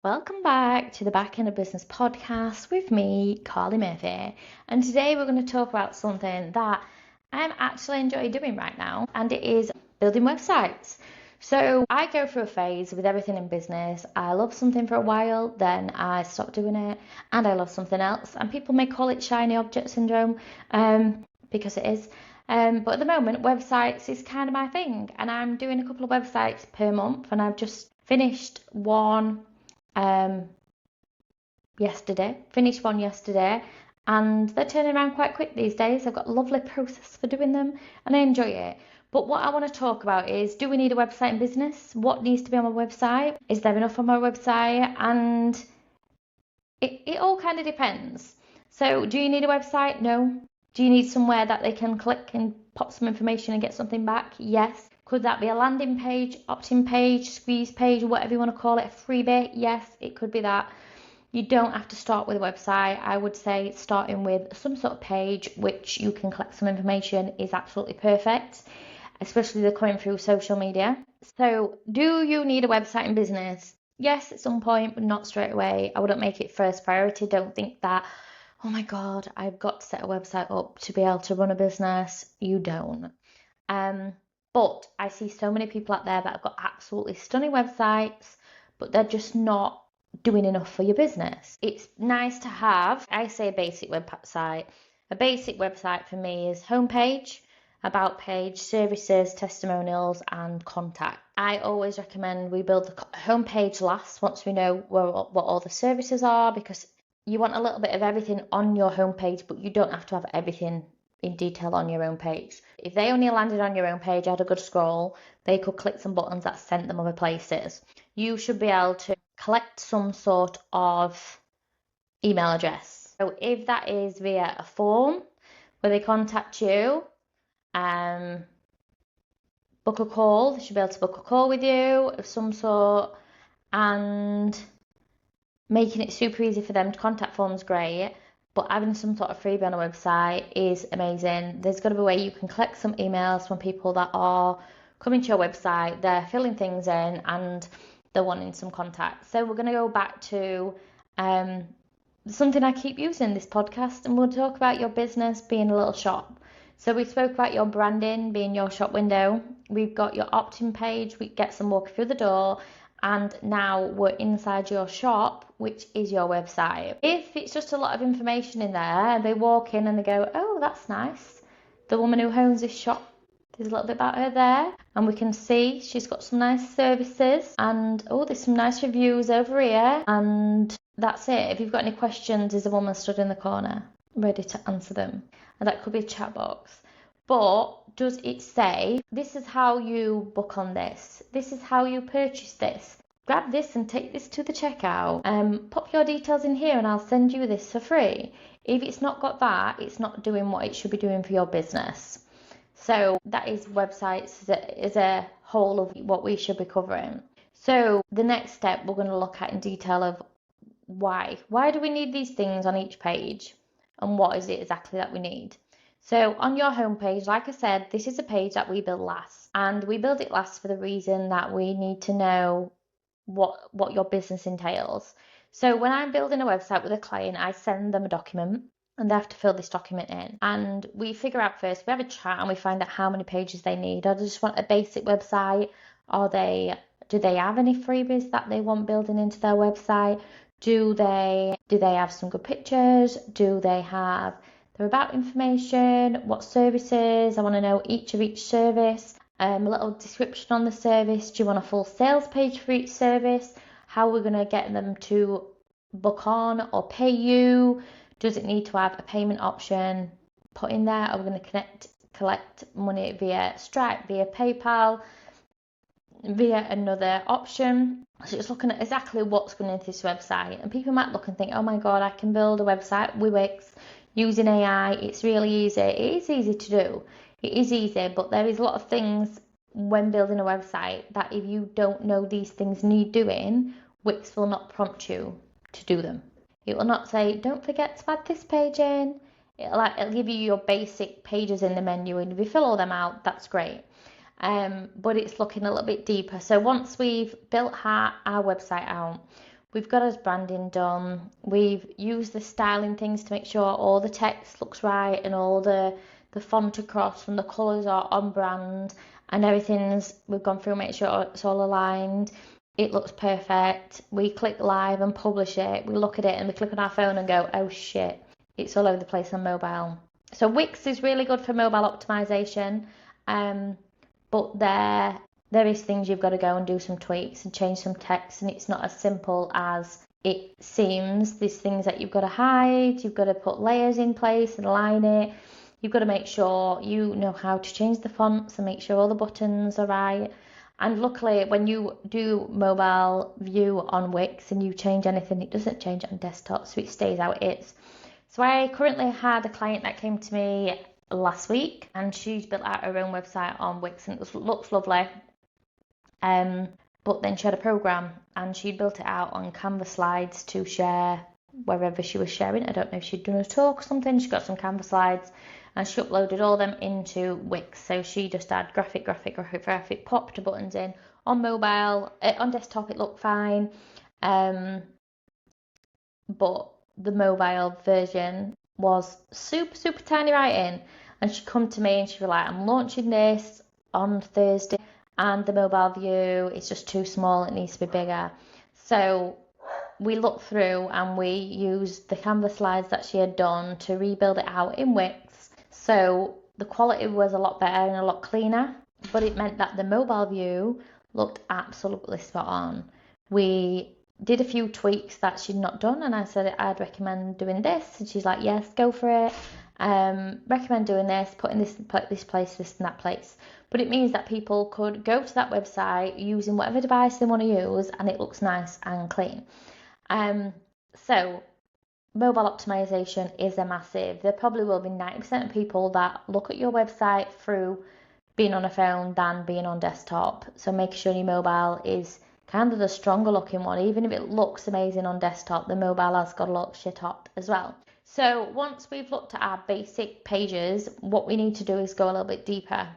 Welcome back to the Back End of Business podcast with me, Carly Murphy. And today we're going to talk about something that I'm actually enjoying doing right now, and it is building websites. So I go through a phase with everything in business. I love something for a while, then I stop doing it, and I love something else. And people may call it shiny object syndrome, because it is. But at the moment, websites is kind of my thing, and I'm doing a couple of websites per month, and I've just finished one um, finished one yesterday, and they're turning around quite quick these days. I've got a lovely process for doing them, and I enjoy it. But what I want to talk about is, do we need a website in business? What needs to be on my website? Is there enough on my website? And it all kind of depends. So, do you need a website? No. Do you need somewhere that they can click and pop some information and get something back? Yes. Could that be a landing page, opt-in page, squeeze page, whatever you want to call it, a freebie? Yes, it could be that. You don't have to start with a website. I would say starting with some sort of page which you can collect some information is absolutely perfect, especially they're coming through social media. So, do you need a website in business? Yes, at some point, but not straight away. I wouldn't make it first priority. Don't think that, oh my God, I've got to set a website up to be able to run a business. You don't. Um, but I see so many people out there that have got absolutely stunning websites, but they're just not doing enough for your business. It's nice to have, I say a basic website. A basic website for me is homepage, about page, services, testimonials, and contact. I always recommend we build the homepage last once we know what all the services are, because you want a little bit of everything on your homepage, but you don't have to have everything in detail on your own page. If they only landed on your own page, had a good scroll, they could click some buttons that sent them other places. You should be able to collect some sort of email address. So if that is via a form where they contact you, um, book a call, they should be able to book a call with you of some sort, and making it super easy for them to contact form's great, but having some sort of freebie on a website is amazing. There's got to be a way you can collect some emails from people that are coming to your website, they're filling things in, and they're wanting some contact. So we're going to go back to um, something I keep using this podcast, and we'll talk about your business being a little shop. So we spoke about your branding being your shop window. We've got your opt-in page, we get some walk through the door, and now we're inside your shop, which is your website. If it's just a lot of information in there, they walk in and they go, oh, that's nice. The woman who owns this shop, there's a little bit about her there, and we can see she's got some nice services, and oh, there's some nice reviews over here, and that's it. If you've got any questions, there's a woman stood in the corner ready to answer them, and that could be a chat box. But does it say, this is how you book on this, this is how you purchase this, grab this and take this to the checkout, pop your details in here and I'll send you this for free? If it's not got that, it's not doing what it should be doing for your business. So that is websites as a whole of what we should be covering. So the next step we're going to look at in detail of why. Why do we need these things on each page? And what is it exactly that we need? So on your homepage, like I said, this is a page that we build last. And we build it last for the reason that we need to know what your business entails. So when I'm building a website with a client, I send them a document and they have to fill this document in. And we figure out first, we have a chat and we find out how many pages they need. Or they just want a basic website? Do they have any freebies that they want building into their website? Do they have some good pictures? Do they have their about information? What services? I want to know each service. A little description on the service. Do you want a full sales page for each service? How we're going to get them to book on or pay you? Does it need to have a payment option put in there? Are we going to collect money via Stripe, via PayPal, via another option? So it's looking at exactly what's going into this website. And people might look and think, oh my God, I can build a website with Wix using AI. It's really easy. It is easy to do. It is easy, but there is a lot of things when building a website that if you don't know these things need doing, Wix will not prompt you to do them. It will not say, don't forget to add this page in. It'll give you your basic pages in the menu, and if you fill all them out, that's great. But it's looking a little bit deeper. So once we've built our website out, We've got his branding done. We've used the styling things to make sure all the text looks right and all the font across and the colours are on brand and we've gone through and make sure it's all aligned. It looks perfect. We click live and publish it. We look at it and we click on our phone and go, oh shit, it's all over the place on mobile. So Wix is really good for mobile optimization, but there is things you've got to go and do some tweaks and change some text, and it's not as simple as it seems. There's things that you've got to hide, you've got to put layers in place and align it. You've got to make sure you know how to change the fonts and make sure all the buttons are right. And luckily, when you do mobile view on Wix and you change anything, it doesn't change it on desktop, so it stays how it is. So I currently had a client that came to me last week, and she's built out her own website on Wix, and it looks lovely. But then she had a program, and she built it out on Canva slides to share wherever she was sharing. I don't know if she'd done a talk or something. She got some Canva slides, and she uploaded all them into Wix. So she just had graphic, popped the buttons in. On mobile, on desktop it looked fine, but the mobile version was super tiny writing. And she come to me and she was like, I'm launching this on Thursday, and the mobile view is just too small, it needs to be bigger. So we looked through and we used the Canva slides that she had done to rebuild it out in Wix. So the quality was a lot better and a lot cleaner, but it meant that the mobile view looked absolutely spot on. We did a few tweaks that she'd not done, and I said I'd recommend doing this, and she's like, yes, go for it. Recommend doing this, put this place, this and that place. But it means that people could go to that website using whatever device they want to use, and it looks nice and clean. So mobile optimization is a massive. There probably will be 90% of people that look at your website through being on a phone than being on desktop. So make sure your mobile is kind of the stronger looking one. Even if it looks amazing on desktop, the mobile has got to look shit hot as well. So once we've looked at our basic pages, what we need to do is go a little bit deeper.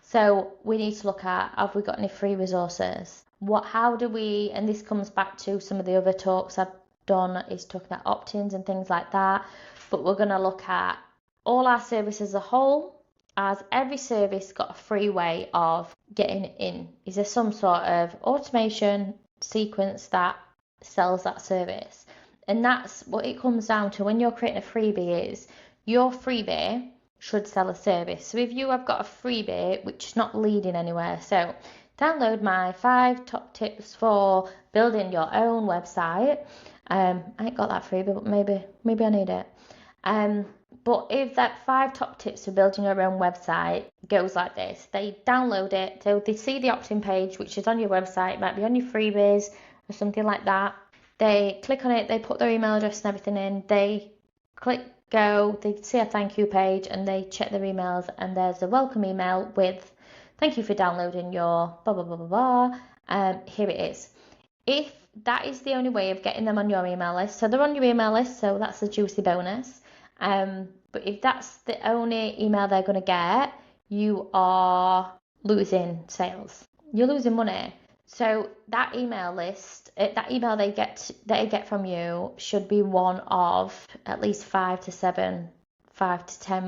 So we need to look at, have we got any free resources? How do we, and this comes back to some of the other talks I've done, is talking about opt-ins and things like that. But we're going to look at all our services as a whole. As every service got a free way of getting in? Is there some sort of automation sequence that sells that service? And that's what it comes down to when you're creating a freebie, is your freebie should sell a service. So if you have got a freebie which is not leading anywhere, so download my 5 top tips for building your own website. I ain't got that freebie, but maybe I need it. But if that 5 top tips for building your own website goes like this, they download it, so they see the opt-in page, which is on your website, it might be on your freebies or something like that. They click on it, they put their email address and everything in, they click go, they see a thank you page, and they check their emails, and there's a welcome email with thank you for downloading your blah blah blah blah blah. Here it is. If that is the only way of getting them on your email list, so they're on your email list, so that's a juicy bonus. But if that's the only email they're going to get, you are losing sales. You're losing money. So that email list, that email they get from you should be one of at least 5 to 10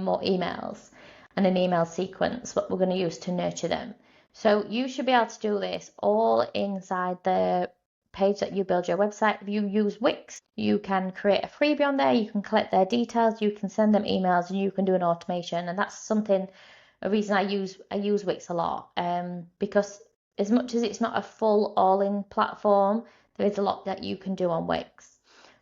more emails, and an email sequence, what we're going to use to nurture them. So you should be able to do this all inside the page that you build your website. If you use Wix, you can create a freebie on there, you can collect their details, you can send them emails, and you can do an automation. And that's a reason I use Wix a lot, because as much as it's not a full all-in platform, there is a lot that you can do on Wix.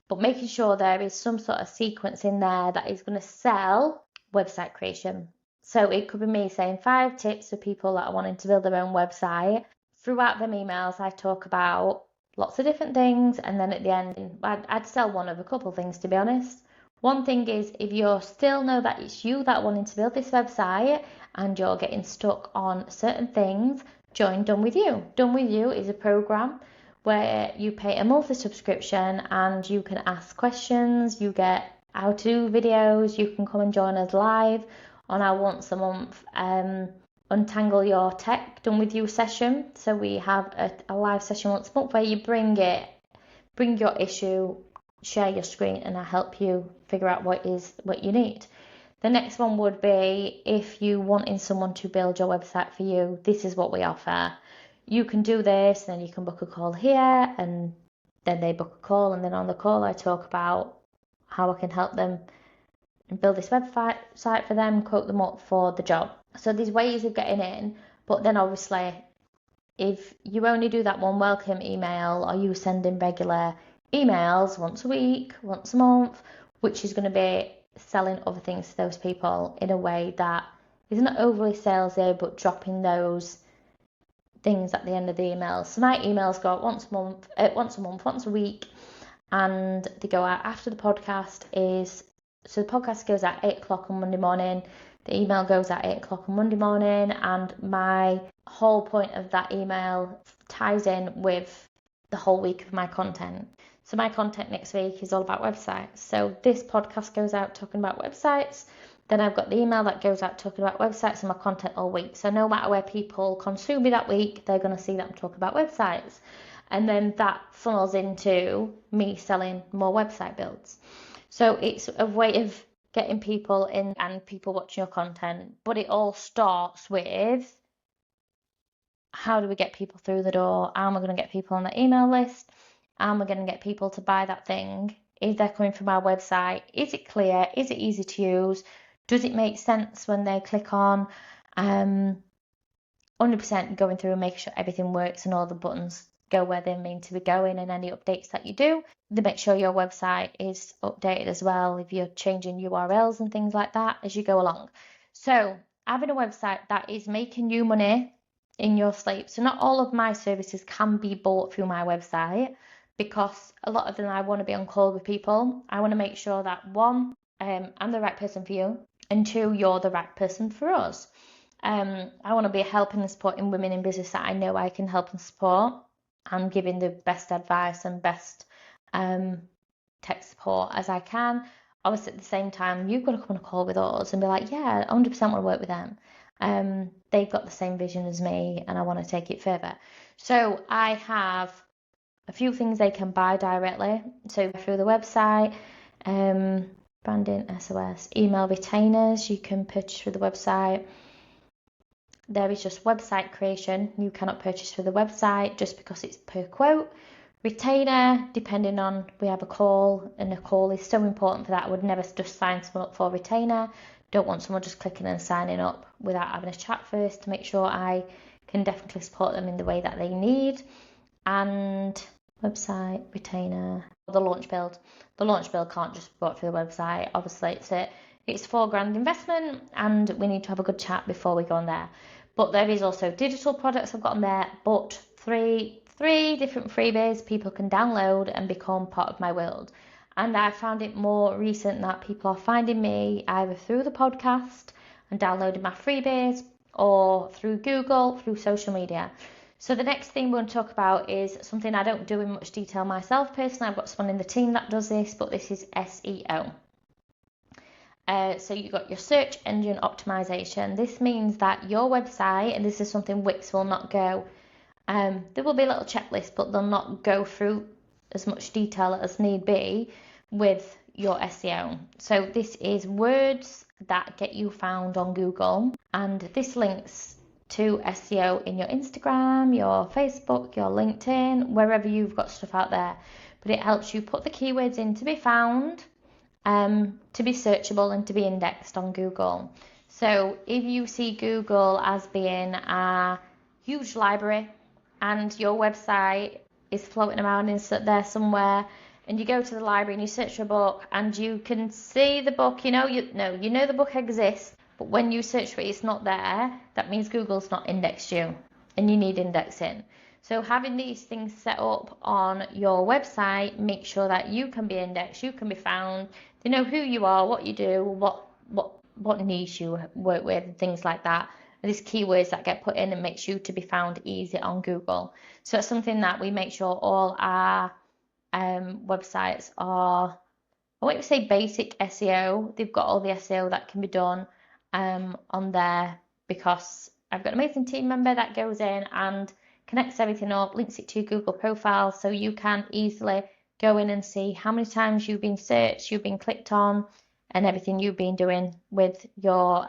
But making sure there is some sort of sequence in there that is going to sell website creation. So it could be me saying 5 tips for people that are wanting to build their own website. Throughout them emails, I talk about lots of different things, and then at the end, I'd sell one of a couple of things, to be honest. One thing is, if you still know that it's you that wanting to build this website and you're getting stuck on certain things, join Done With You. Done With You is a program where you pay a monthly subscription and you can ask questions, you get how to do videos, you can come and join us live on our once a month Untangle Your Tech Done With You session. So we have a live session once a month where you bring it bring your issue, share your screen, and I'll help you figure out what you need. The next one would be if you wanting someone to build your website for you, this is what we offer. You can do this, and then you can book a call here, and then they book a call, and then on the call I talk about how I can help them build this website for them, quote them up for the job. So there's ways of getting in, but then obviously if you only do that one welcome email, or you send in regular emails once a week, once a month, which is going to be selling other things to those people in a way that is not overly salesy, but dropping those things at the end of the emails. So my emails go out once a week, and they go out after the podcast so the podcast goes at 8 o'clock on Monday morning. The email goes at 8 o'clock on Monday morning, and my whole point of that email ties in with the whole week of my content. So my content next week is all about websites. So this podcast goes out talking about websites. Then I've got the email that goes out talking about websites and my content all week. So no matter where people consume me that week, they're going to see that I'm talking about websites. And then that funnels into me selling more website builds. So it's a way of getting people in and people watching your content. But it all starts with, how do we get people through the door? How am I going to get people on the email list? How am I going to get people to buy that thing? Is they coming from our website? Is it clear? Is it easy to use? Does it make sense when they click on? 100% going through and making sure everything works and all the buttons go where they mean to be going, and any updates that you do, to make sure your website is updated as well if you're changing URLs and things like that as you go along. So having a website that is making you money in your sleep. So not all of my services can be bought through my website, because a lot of them I want to be on call with people. I want to make sure that one, I'm the right person for you, and two, you're the right person for us. I want to be helping and supporting women in business that I know I can help and support, and giving the best advice and best tech support as I can. Obviously at the same time, you've got to come on a call with us and be like, yeah, 100% want to work with them. They've got the same vision as me and I want to take it further. So I have a few things they can buy directly. So through the website, branding, SOS, email retainers, you can purchase through the website. There is just website creation. You cannot purchase through the website just because it's per quote. Retainer, depending on, we have a call, and a call is so important for that. I would never just sign someone up for a retainer. Don't want someone just clicking and signing up without having a chat first, to make sure I can definitely support them in the way that they need. And website, retainer, the launch build. The launch build can't just be bought through the website. Obviously it's $4,000 investment, and we need to have a good chat before we go on there. But there is also digital products I've got on there, but three different freebies people can download and become part of my world. And I found it more recent that people are finding me either through the podcast and downloading my freebies, or through Google, through social media. So the next thing we're going to talk about is something I don't do in much detail myself personally. I've got someone in the team that does this, but this is SEO. So you've got your search engine optimization. This means that your website, and this is something Wix will not go, there will be a little checklist, but they'll not go through as much detail as need be with your SEO. So this is words that get you found on Google, and this links to SEO in your Instagram, your Facebook, your LinkedIn, wherever you've got stuff out there. But it helps you put the keywords in to be found, to be searchable, and to be indexed on Google. So if you see Google as being a huge library and your website is floating around in there somewhere, and you go to the library and you search for a book and you can see the book, you know the book exists, but when you search for it, it's not there, that means Google's not indexed you, and you need indexing. So having these things set up on your website, make sure that you can be indexed, you can be found, they know who you are, what you do, what niche you work with, and things like that. And these keywords that get put in and makes you to be found easy on Google. So it's something that we make sure all our websites are, I won't say basic SEO, they've got all the SEO that can be done on there, because I've got an amazing team member that goes in and connects everything up, links it to your Google profile, so you can easily go in and see how many times you've been searched, you've been clicked on, and everything you've been doing with your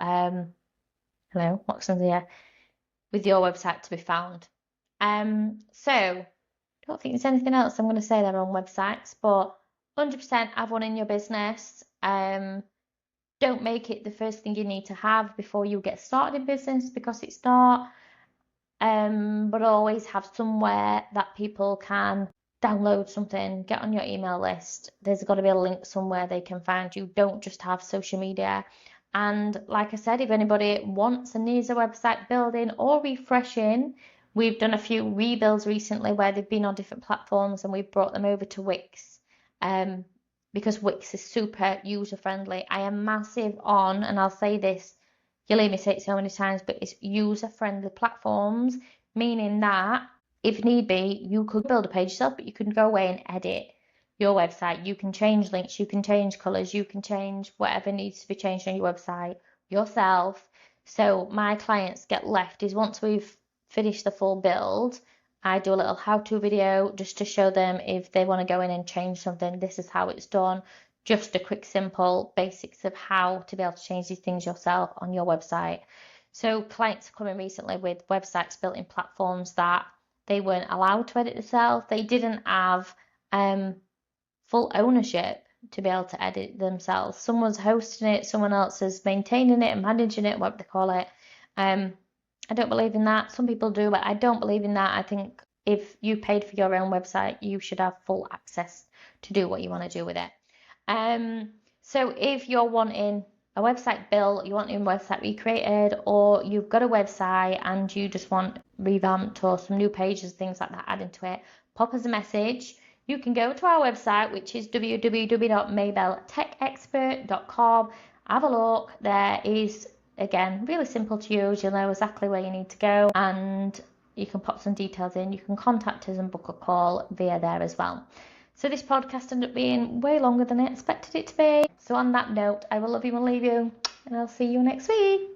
with your website to be found. So I don't think there's anything else I'm going to say there on websites, but 100% have one in your business. Don't make it the first thing you need to have before you get started in business, because it's not. But always have somewhere that people can download something, get on your email list. There's got to be a link somewhere they can find you. Don't just have social media. And like I said, if anybody wants and needs a website building or refreshing, we've done a few rebuilds recently where they've been on different platforms and we've brought them over to Wix. Because Wix is super user friendly. I am massive on, and I'll say this, you'll hear me say it so many times, but it's user friendly platforms, meaning that if need be, you could build a page yourself, but you can go away and edit your website. You can change links, you can change colors, you can change whatever needs to be changed on your website yourself. So my clients get left is once we've finished the full build, I do a little how-to video just to show them if they want to go in and change something, this is how it's done. Just a quick, simple basics of how to be able to change these things yourself on your website. So clients have come in recently with websites built in platforms that they weren't allowed to edit themselves. They didn't have full ownership to be able to edit themselves. Someone's hosting it, someone else is maintaining it and managing it, what they call it. I don't believe in that. Some people do, but I don't believe in that. I think if you paid for your own website, you should have full access to do what you want to do with it. So if you're wanting a website built, you want your website recreated, or you've got a website and you just want revamped or some new pages, things like that added to it, pop us a message. You can go to our website, which is www.mabeltechexpert.com. Have a look. There is, again, really simple to use. You'll know exactly where you need to go, and you can pop some details in. You can contact us and book a call via there as well. So this podcast ended up being way longer than I expected it to be. So on that note, I will love you and leave you, and I'll see you next week.